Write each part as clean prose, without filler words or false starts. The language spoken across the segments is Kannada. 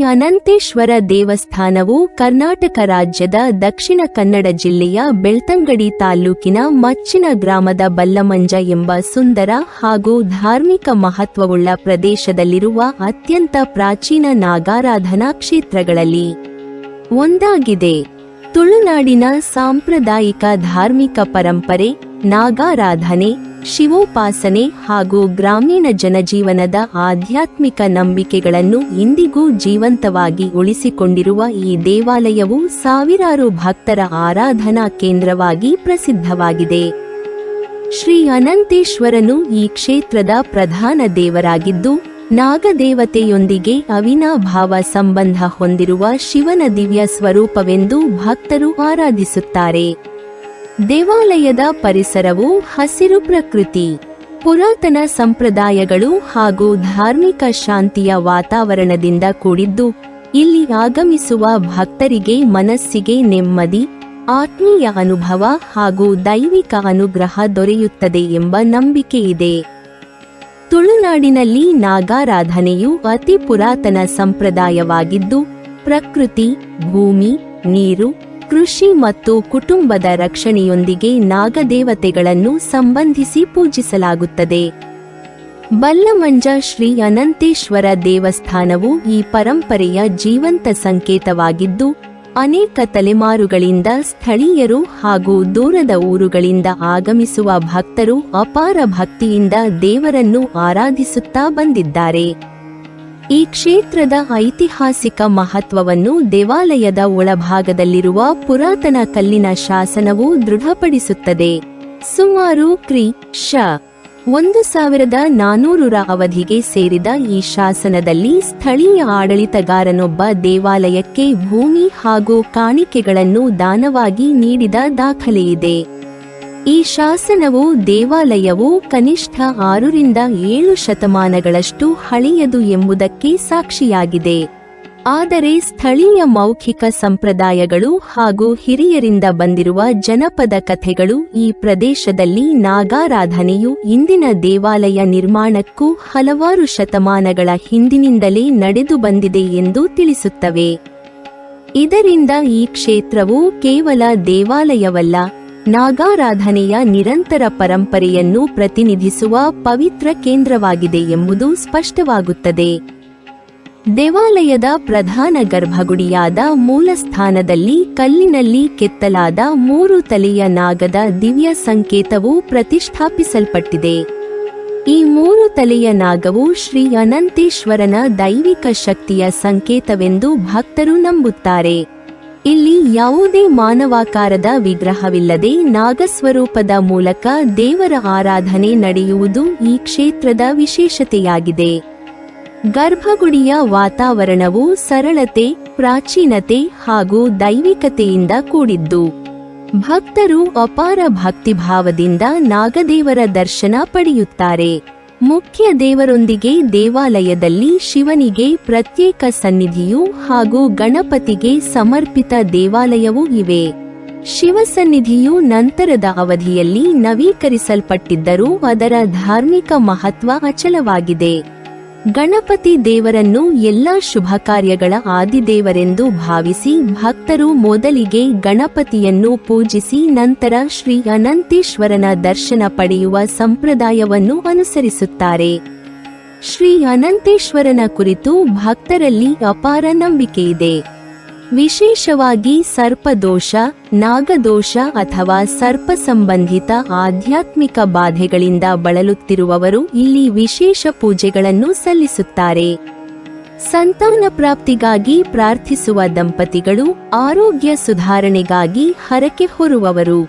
ಅನಂತೇಶ್ವರ ದೇವಸ್ಥಾನವು ಕರ್ನಾಟಕ ರಾಜ್ಯದ ದಕ್ಷಿಣ ಕನ್ನಡ ಜಿಲ್ಲೆಯ ಬೆಳ್ತಂಗಡಿ ತಾಲ್ಲೂಕಿನ ಮಚ್ಚಿನ ಗ್ರಾಮದ ಬಲ್ಲಮಂಜ ಎಂಬ ಸುಂದರ ಹಾಗೂ ಧಾರ್ಮಿಕ ಮಹತ್ವವುಳ್ಳ ಪ್ರದೇಶದಲ್ಲಿರುವ ಅತ್ಯಂತ ಪ್ರಾಚೀನ ನಾಗಾರಾಧನಾ ಕ್ಷೇತ್ರಗಳಲ್ಲಿ ಒಂದಾಗಿದೆ. ತುಳುನಾಡಿನ ಸಾಂಪ್ರದಾಯಿಕ ಧಾರ್ಮಿಕ ಪರಂಪರೆ, ನಾಗಾರಾಧನೆ, ಶಿವೋಪಾಸನೆ ಹಾಗೂ ಗ್ರಾಮೀಣ ಜನಜೀವನದ ಆಧ್ಯಾತ್ಮಿಕ ನಂಬಿಕೆಗಳನ್ನು ಇಂದಿಗೂ ಜೀವಂತವಾಗಿ ಉಳಿಸಿಕೊಂಡಿರುವ ಈ ದೇವಾಲಯವು ಸಾವಿರಾರು ಭಕ್ತರ ಆರಾಧನಾ ಕೇಂದ್ರವಾಗಿ ಪ್ರಸಿದ್ಧವಾಗಿದೆ. ಶ್ರೀ ಅನಂತೇಶ್ವರನು ಈ ಕ್ಷೇತ್ರದ ಪ್ರಧಾನ ದೇವರಾಗಿದ್ದು, ನಾಗದೇವತೆಯೊಂದಿಗೆ ಅವಿನಾಭಾವ ಸಂಬಂಧ ಹೊಂದಿರುವ ಶಿವನ ದಿವ್ಯ ಸ್ವರೂಪವೆಂದು ಭಕ್ತರು ಆರಾಧಿಸುತ್ತಾರೆ. ದೇವಾಲಯದ ಪರಿಸರವು ಹಸಿರು ಪ್ರಕೃತಿ, ಪುರಾತನ ಸಂಪ್ರದಾಯಗಳು ಹಾಗೂ ಧಾರ್ಮಿಕ ಶಾಂತಿಯ ವಾತಾವರಣದಿಂದ ಕೂಡಿದ್ದು, ಇಲ್ಲಿ ಆಗಮಿಸುವ ಭಕ್ತರಿಗೆ ಮನಸ್ಸಿಗೆ ನೆಮ್ಮದಿ, ಆತ್ಮೀಯ ಅನುಭವ ಹಾಗೂ ದೈವಿಕ ಅನುಗ್ರಹ ದೊರೆಯುತ್ತದೆ ಎಂಬ ನಂಬಿಕೆಯಿದೆ. ತುಳುನಾಡಿನಲ್ಲಿ ನಾಗಾರಾಧನೆಯು ಅತಿ ಪುರಾತನ ಸಂಪ್ರದಾಯವಾಗಿದ್ದು, ಪ್ರಕೃತಿ, ಭೂಮಿ, ನೀರು, ಕೃಷಿ ಮತ್ತು ಕುಟುಂಬದ ರಕ್ಷಣೆಯೊಂದಿಗೆ ನಾಗದೇವತೆಗಳನ್ನು ಸಂಬಂಧಿಸಿ ಪೂಜಿಸಲಾಗುತ್ತದೆ. ಬಲ್ಲಮಂಜ ಶ್ರೀ ಅನಂತೇಶ್ವರ ದೇವಸ್ಥಾನವು ಈ ಪರಂಪರೆಯ ಜೀವಂತ ಸಂಕೇತವಾಗಿದ್ದು, ಅನೇಕ ತಲೆಮಾರುಗಳಿಂದ ಸ್ಥಳೀಯರು ಹಾಗೂ ದೂರದ ಊರುಗಳಿಂದ ಆಗಮಿಸುವ ಭಕ್ತರು ಅಪಾರ ಭಕ್ತಿಯಿಂದ ದೇವರನ್ನು ಆರಾಧಿಸುತ್ತಾ ಬಂದಿದ್ದಾರೆ. ಈ ಕ್ಷೇತ್ರದ ಐತಿಹಾಸಿಕ ಮಹತ್ವವನ್ನು ದೇವಾಲಯದ ಒಳಭಾಗದಲ್ಲಿರುವ ಪುರಾತನ ಕಲ್ಲಿನ ಶಾಸನವು ದೃಢಪಡಿಸುತ್ತದೆ. ಸುಮಾರು ಕ್ರಿ.ಶ. 1400ರ ಅವಧಿಗೆ ಸೇರಿದ ಈ ಶಾಸನದಲ್ಲಿ ಸ್ಥಳೀಯ ಆಡಳಿತಗಾರನೊಬ್ಬ ದೇವಾಲಯಕ್ಕೆ ಭೂಮಿ ಹಾಗೂ ಕಾಣಿಕೆಗಳನ್ನು ದಾನವಾಗಿ ನೀಡಿದ ದಾಖಲೆಯಿದೆ. ಈ ಶಾಸನವು ದೇವಾಲಯವು ಕನಿಷ್ಠ 6 ರಿಂದ 7 ಶತಮಾನಗಳಷ್ಟು ಹಳೆಯದು ಎಂಬುದಕ್ಕೆ ಸಾಕ್ಷಿಯಾಗಿದೆ. ಆದರೆ ಸ್ಥಳೀಯ ಮೌಖಿಕ ಸಂಪ್ರದಾಯಗಳು ಹಾಗೂ ಹಿರಿಯರಿಂದ ಬಂದಿರುವ ಜನಪದ ಕಥೆಗಳು ಈ ಪ್ರದೇಶದಲ್ಲಿ ನಾಗಾರಾಧನೆಯು ಇಂದಿನ ದೇವಾಲಯ ನಿರ್ಮಾಣಕ್ಕೂ ಹಲವಾರು ಶತಮಾನಗಳ ಹಿಂದಿನಿಂದಲೇ ನಡೆದು ಬಂದಿದೆ ಎಂದು ತಿಳಿಸುತ್ತವೆ. ಇದರಿಂದ ಈ ಕ್ಷೇತ್ರವು ಕೇವಲ ದೇವಾಲಯವಲ್ಲ, ನಾಗಾರಾಧನೆಯ ನಿರಂತರ ಪರಂಪರೆಯನ್ನು ಪ್ರತಿನಿಧಿಸುವ ಪವಿತ್ರ ಕೇಂದ್ರವಾಗಿದೆ ಎಂಬುದು ಸ್ಪಷ್ಟವಾಗುತ್ತದೆ. ದೇವಾಲಯದ ಪ್ರಧಾನ ಗರ್ಭಗುಡಿಯಾದ ಮೂಲಸ್ಥಾನದಲ್ಲಿ ಕಲ್ಲಿನಲ್ಲಿ ಕೆತ್ತಲಾದ 3 ತಲೆಯ ನಾಗದ ದಿವ್ಯ ಸಂಕೇತವು ಪ್ರತಿಷ್ಠಾಪಿಸಲ್ಪಟ್ಟಿದೆ. ಈ 3 ತಲೆಯ ನಾಗವು ಶ್ರೀ ಅನಂತೇಶ್ವರನ ದೈವಿಕ ಶಕ್ತಿಯ ಸಂಕೇತವೆಂದು ಭಕ್ತರು ನಂಬುತ್ತಾರೆ. ಇಲ್ಲಿ ಯಾವುದೇ ಮಾನವಾಕಾರದ ವಿಗ್ರಹವಿಲ್ಲದೆ ನಾಗಸ್ವರೂಪದ ಮೂಲಕ ದೇವರ ಆರಾಧನೆ ನಡೆಯುವುದು ಈ ಕ್ಷೇತ್ರದ ವಿಶೇಷತೆಯಾಗಿದೆ. ಗರ್ಭಗುಡಿಯ ವಾತಾವರಣವು ಸರಳತೆ, ಪ್ರಾಚೀನತೆ ಹಾಗೂ ದೈವಿಕತೆಯಿಂದ ಕೂಡಿದ್ದು, ಭಕ್ತರು ಅಪಾರ ಭಕ್ತಿಭಾವದಿಂದ ನಾಗದೇವರ ದರ್ಶನ ಪಡೆಯುತ್ತಾರೆ. ಮುಖ್ಯ ದೇವರೊಂದಿಗೆ ದೇವಾಲಯದಲ್ಲಿ ಶಿವನಿಗೆ ಪ್ರತ್ಯೇಕ ಸನ್ನಿಧಿಯೂ ಹಾಗೂ ಗಣಪತಿಗೆ ಸಮರ್ಪಿತ ದೇವಾಲಯವೂ ಇವೆ. ಶಿವಸನ್ನಿಧಿಯು ನಂತರದ ಅವಧಿಯಲ್ಲಿ ನವೀಕರಿಸಲ್ಪಟ್ಟಿದ್ದರೂ ಅದರ ಧಾರ್ಮಿಕ ಮಹತ್ವ ಅಚಲವಾಗಿದೆ. ಗಣಪತಿ ದೇವರನ್ನು ಎಲ್ಲಾ ಶುಭ ಕಾರ್ಯಗಳ ಆದಿದೇವರೆಂದು ಭಾವಿಸಿ ಭಕ್ತರು ಮೊದಲಿಗೆ ಗಣಪತಿಯನ್ನು ಪೂಜಿಸಿ ನಂತರ ಶ್ರೀ ಅನಂತೇಶ್ವರನ ದರ್ಶನ ಪಡೆಯುವ ಸಂಪ್ರದಾಯವನ್ನು ಅನುಸರಿಸುತ್ತಾರೆ. ಶ್ರೀ ಅನಂತೇಶ್ವರನ ಕುರಿತು ಭಕ್ತರಲ್ಲಿ ಅಪಾರ ನಂಬಿಕೆಯಿದೆ. ವಿಶೇಷವಾಗಿ ಸರ್ಪದೋಷ, ನಾಗದೋಷ ಅಥವಾ ಸರ್ಪ ಸಂಬಂಧಿತ ಆಧ್ಯಾತ್ಮಿಕ ಬಾಧೆಗಳಿಂದ ಬಳಲುತ್ತಿರುವವರು ಇಲ್ಲಿ ವಿಶೇಷ ಪೂಜೆಗಳನ್ನು ಸಲ್ಲಿಸುತ್ತಾರೆ. ಸಂತಾನ ಪ್ರಾಪ್ತಿಗಾಗಿ ಪ್ರಾರ್ಥಿಸುವ ದಂಪತಿಗಳು, ಆರೋಗ್ಯ ಸುಧಾರಣೆಗಾಗಿ ಹರಕೆ ಹೊರುವವರು,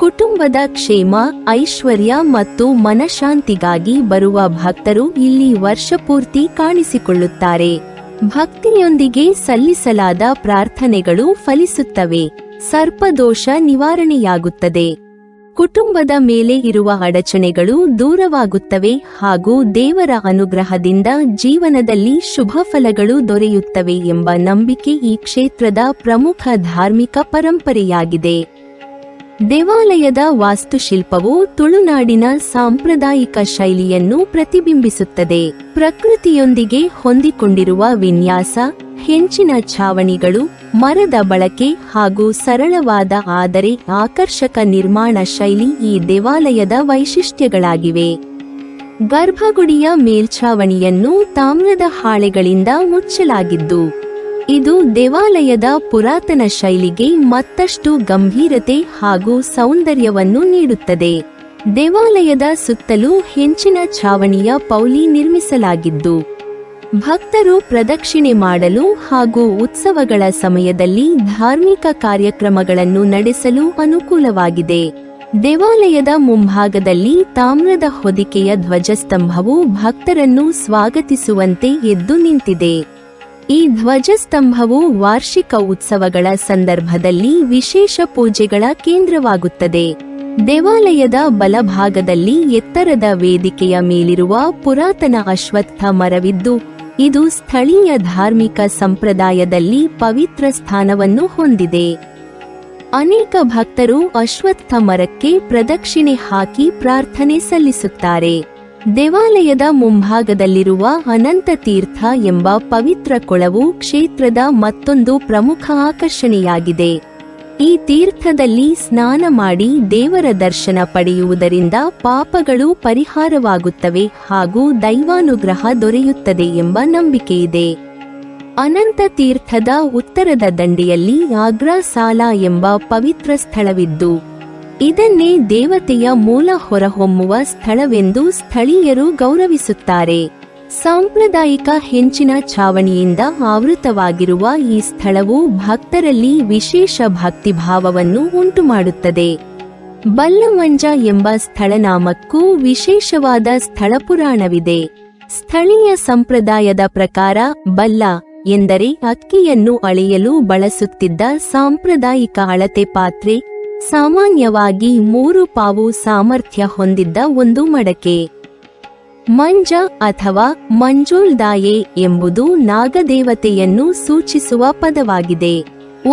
ಕುಟುಂಬದ ಕ್ಷೇಮ, ಐಶ್ವರ್ಯ ಮತ್ತು ಮನಶಾಂತಿಗಾಗಿ ಬರುವ ಭಕ್ತರು ಇಲ್ಲಿ ವರ್ಷಪೂರ್ತಿ ಕಾಣಿಸಿಕೊಳ್ಳುತ್ತಾರೆ. ಭಕ್ತಿಯೊಂದಿಗೆ ಸಲ್ಲಿಸಲಾದ ಪ್ರಾರ್ಥನೆಗಳು ಫಲಿಸುತ್ತವೆ, ಸರ್ಪದೋಷ ನಿವಾರಣೆಯಾಗುತ್ತದೆ, ಕುಟುಂಬದ ಮೇಲೆ ಇರುವ ಅಡಚಣೆಗಳು ದೂರವಾಗುತ್ತವೆ ಹಾಗೂ ದೇವರ ಅನುಗ್ರಹದಿಂದ ಜೀವನದಲ್ಲಿ ಶುಭ ಫಲಗಳು ದೊರೆಯುತ್ತವೆ ಎಂಬ ನಂಬಿಕೆ ಈ ಕ್ಷೇತ್ರದ ಪ್ರಮುಖ ಧಾರ್ಮಿಕ ಪರಂಪರೆಯಾಗಿದೆ. ದೇವಾಲಯದ ವಾಸ್ತುಶಿಲ್ಪವು ತುಳುನಾಡಿನ ಸಾಂಪ್ರದಾಯಿಕ ಶೈಲಿಯನ್ನು ಪ್ರತಿಬಿಂಬಿಸುತ್ತದೆ. ಪ್ರಕೃತಿಯೊಂದಿಗೆ ಹೊಂದಿಕೊಂಡಿರುವ ವಿನ್ಯಾಸ, ಹೆಂಚಿನ ಛಾವಣಿಗಳು, ಮರದ ಬಳಕೆ ಹಾಗೂ ಸರಳವಾದ ಆದರೆ ಆಕರ್ಷಕ ನಿರ್ಮಾಣ ಶೈಲಿ ಈ ದೇವಾಲಯದ ವೈಶಿಷ್ಟ್ಯಗಳಾಗಿವೆ. ಗರ್ಭಗುಡಿಯ ಮೇಲ್ಛಾವಣಿಯನ್ನು ತಾಮ್ರದ ಹಾಳೆಗಳಿಂದ ಮುಚ್ಚಲಾಗಿದ್ದು, ಇದು ದೇವಾಲಯದ ಪುರಾತನ ಶೈಲಿಗೆ ಮತ್ತಷ್ಟು ಗಂಭೀರತೆ ಹಾಗೂ ಸೌಂದರ್ಯವನ್ನು ನೀಡುತ್ತದೆ. ದೇವಾಲಯದ ಸುತ್ತಲೂ ಹೆಂಚಿನ ಛಾವಣಿಯ ಪೌಳಿ ನಿರ್ಮಿಸಲಾಗಿದ್ದು, ಭಕ್ತರು ಪ್ರದಕ್ಷಿಣೆ ಮಾಡಲು ಹಾಗೂ ಉತ್ಸವಗಳ ಸಮಯದಲ್ಲಿ ಧಾರ್ಮಿಕ ಕಾರ್ಯಕ್ರಮಗಳನ್ನು ನಡೆಸಲು ಅನುಕೂಲವಾಗಿದೆ. ದೇವಾಲಯದ ಮುಂಭಾಗದಲ್ಲಿ ತಾಮ್ರದ ಹೊದಿಕೆಯ ಧ್ವಜಸ್ತಂಭವು ಭಕ್ತರನ್ನು ಸ್ವಾಗತಿಸುವಂತೆ ಎದ್ದು ನಿಂತಿದೆ. ಈ ಧ್ವಜಸ್ತಂಭವು ವಾರ್ಷಿಕ ಉತ್ಸವಗಳ ಸಂದರ್ಭದಲ್ಲಿ ವಿಶೇಷ ಪೂಜೆಗಳ ಕೇಂದ್ರವಾಗುತ್ತದೆ. ದೇವಾಲಯದ ಬಲಭಾಗದಲ್ಲಿ ಎತ್ತರದ ವೇದಿಕೆಯ ಮೇಲಿರುವ ಪುರಾತನ ಅಶ್ವತ್ಥ ಮರವಿದ್ದು, ಇದು ಸ್ಥಳೀಯ ಧಾರ್ಮಿಕ ಸಂಪ್ರದಾಯದಲ್ಲಿ ಪವಿತ್ರ ಸ್ಥಾನವನ್ನು ಹೊಂದಿದೆ. ಅನೇಕ ಭಕ್ತರು ಅಶ್ವತ್ಥ ಮರಕ್ಕೆ ಪ್ರದಕ್ಷಿಣೆ ಹಾಕಿ ಪ್ರಾರ್ಥನೆ ಸಲ್ಲಿಸುತ್ತಾರೆ. ದೇವಾಲಯದ ಮುಂಭಾಗದಲ್ಲಿರುವ ಅನಂತ ತೀರ್ಥ ಎಂಬ ಪವಿತ್ರ ಕೊಳವು ಕ್ಷೇತ್ರದ ಮತ್ತೊಂದು ಪ್ರಮುಖ ಆಕರ್ಷಣೆಯಾಗಿದೆ. ಈ ತೀರ್ಥದಲ್ಲಿ ಸ್ನಾನ ಮಾಡಿ ದೇವರ ದರ್ಶನ ಪಡೆಯುವುದರಿಂದ ಪಾಪಗಳು ಪರಿಹಾರವಾಗುತ್ತವೆ ಹಾಗೂ ದೈವಾನುಗ್ರಹ ದೊರೆಯುತ್ತದೆ ಎಂಬ ನಂಬಿಕೆಯಿದೆ. ಅನಂತ ತೀರ್ಥದ ಉತ್ತರದ ದಂಡೆಯಲ್ಲಿ ಆಗ್ರಾ ಸಾಲ ಎಂಬ ಪವಿತ್ರ ಸ್ಥಳವಿದ್ದು, ಇದನ್ನೇ ದೇವತೆಯ ಮೂಲ ಹೊರಹೊಮ್ಮುವ ಸ್ಥಳವೆಂದು ಸ್ಥಳೀಯರು ಗೌರವಿಸುತ್ತಾರೆ. ಸಾಂಪ್ರದಾಯಿಕ ಹೆಂಚಿನ ಛಾವಣಿಯಿಂದ ಆವೃತವಾಗಿರುವ ಈ ಸ್ಥಳವು ಭಕ್ತರಲ್ಲಿ ವಿಶೇಷ ಭಕ್ತಿಭಾವವನ್ನು ಉಂಟುಮಾಡುತ್ತದೆ. ಬಲ್ಲಮಂಜ ಎಂಬ ಸ್ಥಳನಾಮಕ್ಕೂ ವಿಶೇಷವಾದ ಸ್ಥಳಪುರಾಣವಿದೆ. ಸ್ಥಳೀಯ ಸಂಪ್ರದಾಯದ ಪ್ರಕಾರ ಬಲ್ಲ ಎಂದರೆ ಅಕ್ಕಿಯನ್ನು ಅಳೆಯಲು ಬಳಸುತ್ತಿದ್ದ ಸಾಂಪ್ರದಾಯಿಕ ಅಳತೆ ಪಾತ್ರೆ, ಸಾಮಾನ್ಯವಾಗಿ 3 ಪಾವು ಸಾಮರ್ಥ್ಯ ಹೊಂದಿದ್ದ ಒಂದು ಮಡಕೆ. ಮಂಜ ಅಥವಾ ಮಂಜುಲ್ದಾಯೆ ಎಂಬುದು ನಾಗದೇವತೆಯನ್ನು ಸೂಚಿಸುವ ಪದವಾಗಿದೆ.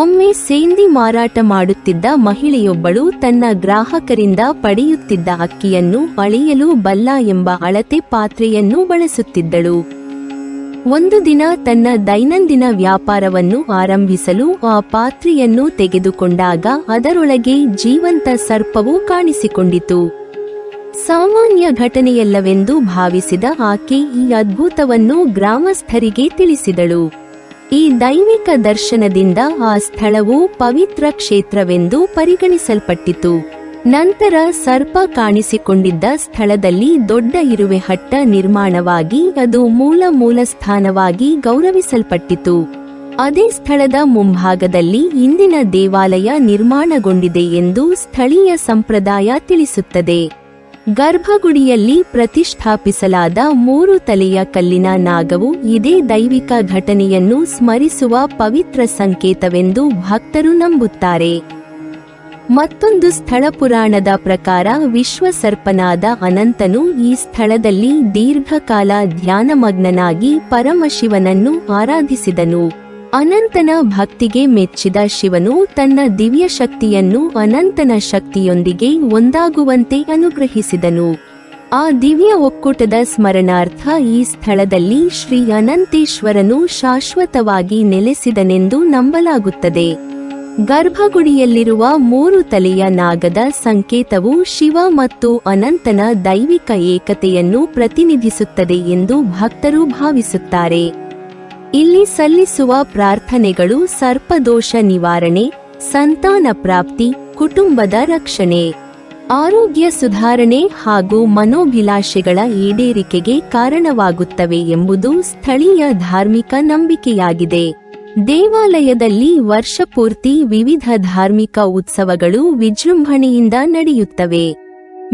ಒಮ್ಮೆ ಸೇಂದಿ ಮಾರಾಟ ಮಾಡುತ್ತಿದ್ದ ಮಹಿಳೆಯೊಬ್ಬಳು ತನ್ನ ಗ್ರಾಹಕರಿಂದ ಪಡೆಯುತ್ತಿದ್ದ ಅಕ್ಕಿಯನ್ನು ಅಳೆಯಲು ಬಲ್ಲ ಎಂಬ ಅಳತೆ ಪಾತ್ರೆಯನ್ನು ಬಳಸುತ್ತಿದ್ದಳು. ಒಂದು ದಿನ ತನ್ನ ದೈನಂದಿನ ವ್ಯಾಪಾರವನ್ನು ಆರಂಭಿಸಲು ಆ ಪಾತ್ರೆಯನ್ನು ತೆಗೆದುಕೊಂಡಾಗ ಅದರೊಳಗೆ ಜೀವಂತ ಸರ್ಪವು ಕಾಣಿಸಿಕೊಂಡಿತು. ಸಾಮಾನ್ಯ ಘಟನೆಯಲ್ಲವೆಂದು ಭಾವಿಸಿದ ಆಕೆ ಈ ಅದ್ಭುತವನ್ನು ಗ್ರಾಮಸ್ಥರಿಗೆ ತಿಳಿಸಿದಳು. ಈ ದೈವಿಕ ದರ್ಶನದಿಂದ ಆ ಸ್ಥಳವು ಪವಿತ್ರ ಕ್ಷೇತ್ರವೆಂದು ಪರಿಗಣಿಸಲ್ಪಟ್ಟಿತು. ನಂತರ ಸರ್ಪ ಕಾಣಿಸಿಕೊಂಡಿದ್ದ ಸ್ಥಳದಲ್ಲಿ ದೊಡ್ಡ ಇರುವೆ ಹಟ್ಟ ನಿರ್ಮಾಣವಾಗಿ ಅದು ಮೂಲ ಸ್ಥಾನವಾಗಿ ಗೌರವಿಸಲ್ಪಟ್ಟಿತು. ಅದೇ ಸ್ಥಳದ ಮುಂಭಾಗದಲ್ಲಿ ಇಂದಿನ ದೇವಾಲಯ ನಿರ್ಮಾಣಗೊಂಡಿದೆ ಎಂದು ಸ್ಥಳೀಯ ಸಂಪ್ರದಾಯ ತಿಳಿಸುತ್ತದೆ. ಗರ್ಭಗುಡಿಯಲ್ಲಿ ಪ್ರತಿಷ್ಠಾಪಿಸಲಾದ 3 ತಲೆಯ ಕಲ್ಲಿನ ನಾಗವು ಇದೇ ದೈವಿಕ ಘಟನೆಯನ್ನು ಸ್ಮರಿಸುವ ಪವಿತ್ರ ಸಂಕೇತವೆಂದು ಭಕ್ತರು ನಂಬುತ್ತಾರೆ. ಮತ್ತೊಂದು ಸ್ಥಳ ಪುರಾಣದ ಪ್ರಕಾರ ವಿಶ್ವಸರ್ಪನಾದ ಅನಂತನು ಈ ಸ್ಥಳದಲ್ಲಿ ದೀರ್ಘಕಾಲ ಧ್ಯಾನಮಗ್ನನಾಗಿ ಪರಮಶಿವನನ್ನು ಆರಾಧಿಸಿದನು. ಅನಂತನ ಭಕ್ತಿಗೆ ಮೆಚ್ಚಿದ ಶಿವನು ತನ್ನ ದಿವ್ಯ ಶಕ್ತಿಯನ್ನು ಅನಂತನ ಶಕ್ತಿಯೊಂದಿಗೆ ಒಂದಾಗುವಂತೆ ಅನುಗ್ರಹಿಸಿದನು. ಆ ದಿವ್ಯ ಒಕ್ಕೂಟದ ಸ್ಮರಣಾರ್ಥ ಈ ಸ್ಥಳದಲ್ಲಿ ಶ್ರೀ ಅನಂತೇಶ್ವರನು ಶಾಶ್ವತವಾಗಿ ನೆಲೆಸಿದನೆಂದು ನಂಬಲಾಗುತ್ತದೆ. ಗರ್ಭಗುಡಿಯಲ್ಲಿರುವ 3 ತಲೆಯ ನಾಗದ ಸಂಕೇತವು ಶಿವ ಮತ್ತು ಅನಂತನ ದೈವಿಕ ಏಕತೆಯನ್ನು ಪ್ರತಿನಿಧಿಸುತ್ತದೆ ಎಂದು ಭಕ್ತರು ಭಾವಿಸುತ್ತಾರೆ. ಇಲ್ಲಿ ಸಲ್ಲಿಸುವ ಪ್ರಾರ್ಥನೆಗಳು ಸರ್ಪದೋಷ ನಿವಾರಣೆ, ಸಂತಾನ ಪ್ರಾಪ್ತಿ, ಕುಟುಂಬದ ರಕ್ಷಣೆ, ಆರೋಗ್ಯ ಸುಧಾರಣೆ ಹಾಗೂ ಮನೋಭಿಲಾಷೆಗಳ ಈಡೇರಿಕೆಗೆ ಕಾರಣವಾಗುತ್ತವೆ ಎಂಬುದು ಸ್ಥಳೀಯ ಧಾರ್ಮಿಕ ನಂಬಿಕೆಯಾಗಿದೆ. ದೇವಾಲಯದಲ್ಲಿ ವರ್ಷಪೂರ್ತಿ ವಿವಿಧ ಧಾರ್ಮಿಕ ಉತ್ಸವಗಳು ವಿಜೃಂಭಣೆಯಿಂದ ನಡೆಯುತ್ತವೆ.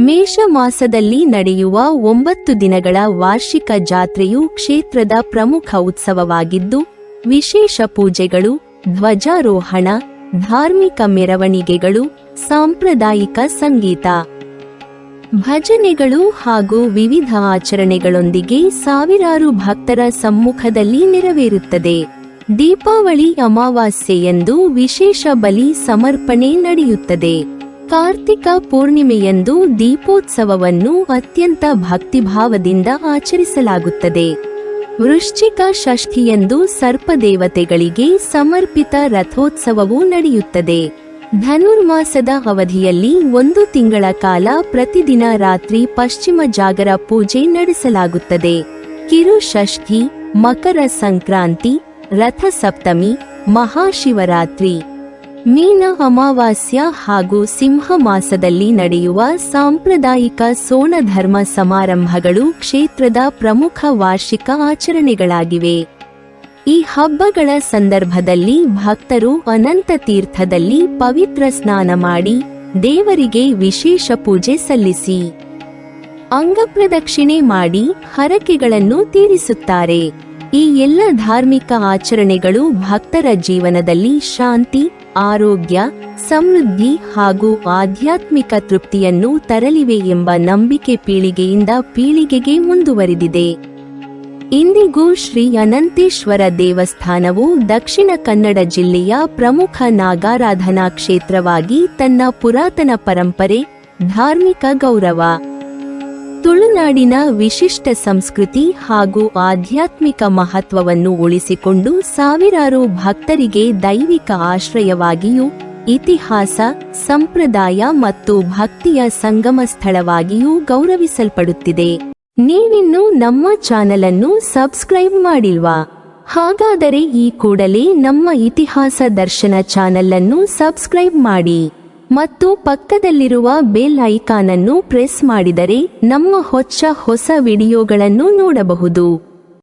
ಮೇಷ ಮಾಸದಲ್ಲಿ ನಡೆಯುವ 9 ದಿನಗಳ ವಾರ್ಷಿಕ ಜಾತ್ರೆಯು ಕ್ಷೇತ್ರದ ಪ್ರಮುಖ ಉತ್ಸವವಾಗಿದ್ದು, ವಿಶೇಷ ಪೂಜೆಗಳು, ಧ್ವಜಾರೋಹಣ, ಧಾರ್ಮಿಕ ಮೆರವಣಿಗೆಗಳು, ಸಾಂಪ್ರದಾಯಿಕ ಸಂಗೀತ, ಭಜನೆಗಳು ಹಾಗೂ ವಿವಿಧ ಆಚರಣೆಗಳೊಂದಿಗೆ ಸಾವಿರಾರು ಭಕ್ತರ ಸಮ್ಮುಖದಲ್ಲಿ ನೆರವೇರುತ್ತದೆ. ದೀಪಾವಳಿ ಅಮಾವಾಸ್ಯೆಯಂದು ವಿಶೇಷ ಬಲಿ ಸಮರ್ಪಣೆ ನಡೆಯುತ್ತದೆ. ಕಾರ್ತಿಕ ಪೂರ್ಣಿಮೆಯಂದು ದೀಪೋತ್ಸವವನ್ನು ಅತ್ಯಂತ ಭಕ್ತಿಭಾವದಿಂದ ಆಚರಿಸಲಾಗುತ್ತದೆ. ವೃಶ್ಚಿಕ ಷಷ್ಠಿಯಂದು ಸರ್ಪದೇವತೆಗಳಿಗೆ ಸಮರ್ಪಿತ ರಥೋತ್ಸವವೂ ನಡೆಯುತ್ತದೆ. ಧನುರ್ಮಾಸದ ಅವಧಿಯಲ್ಲಿ 1 ತಿಂಗಳ ಕಾಲ ಪ್ರತಿದಿನ ರಾತ್ರಿ ಪಶ್ಚಿಮ ಜಾಗರ ಪೂಜೆ ನಡೆಸಲಾಗುತ್ತದೆ. ಕಿರು ಷಷ್ಠಿ, ಮಕರ ಸಂಕ್ರಾಂತಿ, ರಥ ಸಪ್ತಮಿ, ಮಹಾಶಿವರಾತ್ರಿ, ಮೀನ ಅಮಾವಾಸ್ಯ ಹಾಗೂ ಸಿಂಹ ಮಾಸದಲ್ಲಿ ನಡೆಯುವ ಸಾಂಪ್ರದಾಯಿಕ ಸೋಣ ಧರ್ಮ ಸಮಾರಂಭಗಳು ಕ್ಷೇತ್ರದ ಪ್ರಮುಖ ವಾರ್ಷಿಕ ಆಚರಣೆಗಳಾಗಿವೆ. ಈ ಹಬ್ಬಗಳ ಸಂದರ್ಭದಲ್ಲಿ ಭಕ್ತರು ಅನಂತ ತೀರ್ಥದಲ್ಲಿ ಪವಿತ್ರ ಸ್ನಾನ ಮಾಡಿ ದೇವರಿಗೆ ವಿಶೇಷ ಪೂಜೆ ಸಲ್ಲಿಸಿ ಅಂಗಪ್ರದಕ್ಷಿಣೆ ಮಾಡಿ ಹರಕೆಗಳನ್ನು ತೀರಿಸುತ್ತಾರೆ. ಈ ಎಲ್ಲ ಧಾರ್ಮಿಕ ಆಚರಣೆಗಳು ಭಕ್ತರ ಜೀವನದಲ್ಲಿ ಶಾಂತಿ, ಆರೋಗ್ಯ, ಸಮೃದ್ಧಿ ಹಾಗೂ ಆಧ್ಯಾತ್ಮಿಕ ತೃಪ್ತಿಯನ್ನು ತರಲಿವೆ ಎಂಬ ನಂಬಿಕೆ ಪೀಳಿಗೆಯಿಂದ ಪೀಳಿಗೆಗೆ ಮುಂದುವರಿದಿದೆ. ಇಂದಿಗೂ ಶ್ರೀ ಅನಂತೇಶ್ವರ ದೇವಸ್ಥಾನವು ದಕ್ಷಿಣ ಕನ್ನಡ ಜಿಲ್ಲೆಯ ಪ್ರಮುಖ ನಾಗಾರಾಧನಾ ಕ್ಷೇತ್ರವಾಗಿ ತನ್ನ ಪುರಾತನ ಪರಂಪರೆ, ಧಾರ್ಮಿಕ ಗೌರವ, ತುಳುನಾಡಿನ ವಿಶಿಷ್ಟ ಸಂಸ್ಕೃತಿ ಹಾಗೂ ಆಧ್ಯಾತ್ಮಿಕ ಮಹತ್ವವನ್ನು ಉಳಿಸಿಕೊಂಡು ಸಾವಿರಾರು ಭಕ್ತರಿಗೆ ದೈವಿಕ ಆಶ್ರಯವಾಗಿಯೂ, ಇತಿಹಾಸ, ಸಂಪ್ರದಾಯ ಮತ್ತು ಭಕ್ತಿಯ ಸಂಗಮ ಸ್ಥಳವಾಗಿಯೂ ಗೌರವಿಸಲ್ಪಡುತ್ತಿದೆ. ನೀವಿನ್ನೂ ನಮ್ಮ ಚಾನೆಲ್ ಅನ್ನು ಸಬ್ಸ್ಕ್ರೈಬ್ ಮಾಡಿಲ್ವಾ? ಹಾಗಾದರೆ ಈ ಕೂಡಲೇ ನಮ್ಮ ಇತಿಹಾಸ ದರ್ಶನ ಚಾನೆಲ್ ಅನ್ನು ಸಬ್ಸ್ಕ್ರೈಬ್ ಮಾಡಿ ಮತ್ತು ಪಕ್ಕದಲ್ಲಿರುವ ಬೆಲ್ ಐಕಾನ್ ಅನ್ನು ಪ್ರೆಸ್ ಮಾಡಿದರೆ ನಮ್ಮ ಹೊಸ ವಿಡಿಯೋಗಳನ್ನು ನೋಡಬಹುದು.